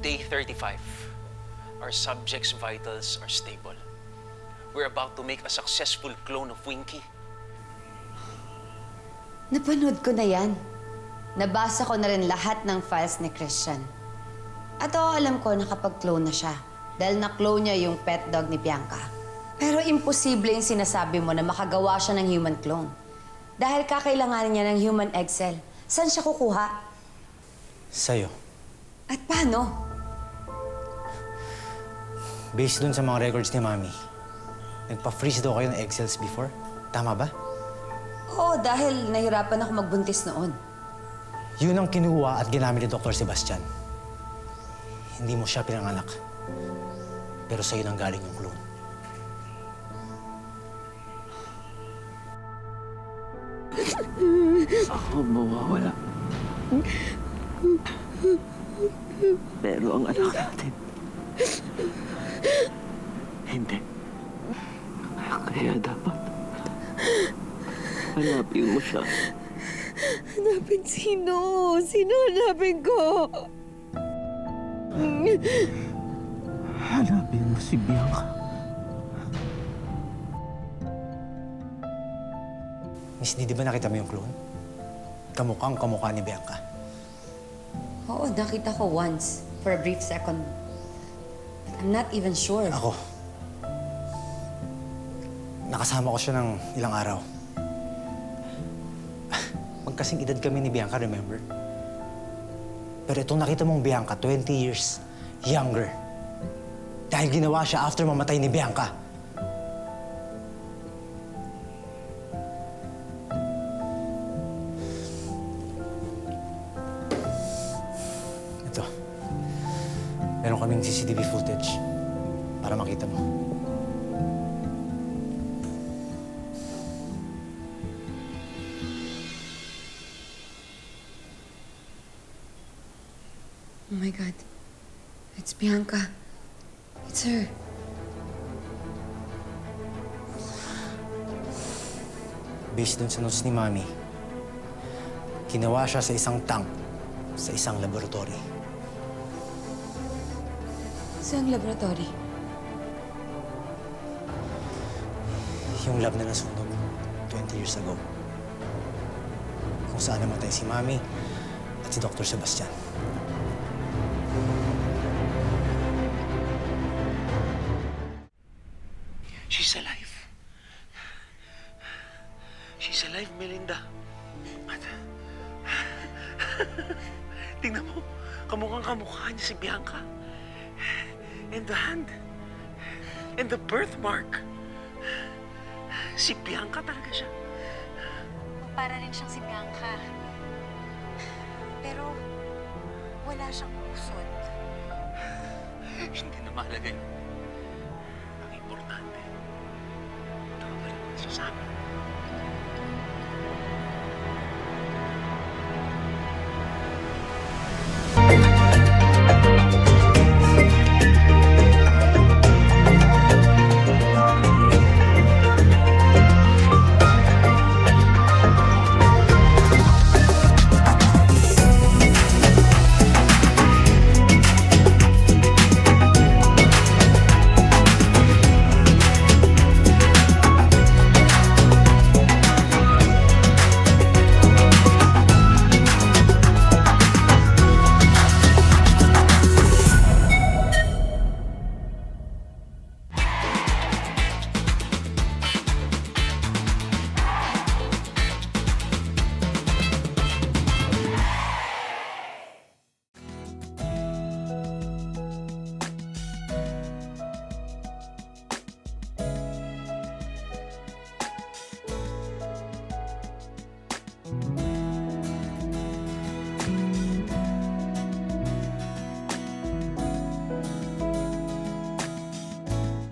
Day 35. Our subject's vitals are stable. We're about to make a successful clone of Winky. Napanood ko na yan. Nabasa ko na rin lahat ng files ni Christian. At alam ko nakapag-clone na siya dahil na-clone niya yung pet dog ni Bianca. Pero imposible yung sinasabi mo na makagawa siya ng human clone. Dahil kakailanganin niya ng human egg cell. Saan siya kukuha? Sa'yo. At paano? Based dun sa mga records ni Mami, nagpa-freeze daw kayo ng egg cells before. Tama ba? Oo, dahil nahirapan ako magbuntis noon. Yun ang kinuha at ginamit ni Dr. Sebastian. Hindi mo siya pinanganak. Pero sa'yo nang galing yung clone. Ako mawawala. Pero ang anak natin, hindi. Kaya dapat hanapin mo siya. Hanapin sino? Sino hanapin ko? Hanapin mo si Bianca. Miss D, di ba nakita mo yung clone? Kamukhang kamukha ni Bianca. Oo, nakita ko once. For a brief second. But I'm not even sure. Ako. Nakasama ko siya ng ilang araw. Magkasing edad kami ni Bianca, remember? Pero itong nakita mong Bianca, 20 years younger. Dahil ginawa siya after mamatay ni Bianca. Ito. Meron kaming CCTV footage para makita mo. Oh my God. It's Bianca. It's her. Based dun sa notes ni Mami, ginawa siya sa isang tank sa isang laboratory. Saan laboratory? Yung lab na nasunog 20 years ago. Kung saan namatay si Mami at si Dr. Sebastian. She's alive. She's alive, Melinda. At... tingnan mo, kamukhang-kamukha niya si Bianca. And the hand. And the birthmark. Si Bianca talaga siya. Para rin siyang si Bianca. Pero wala siyang pusod. Hindi na mahalaga yun. Ang importante, nakabalik na siya sa amin.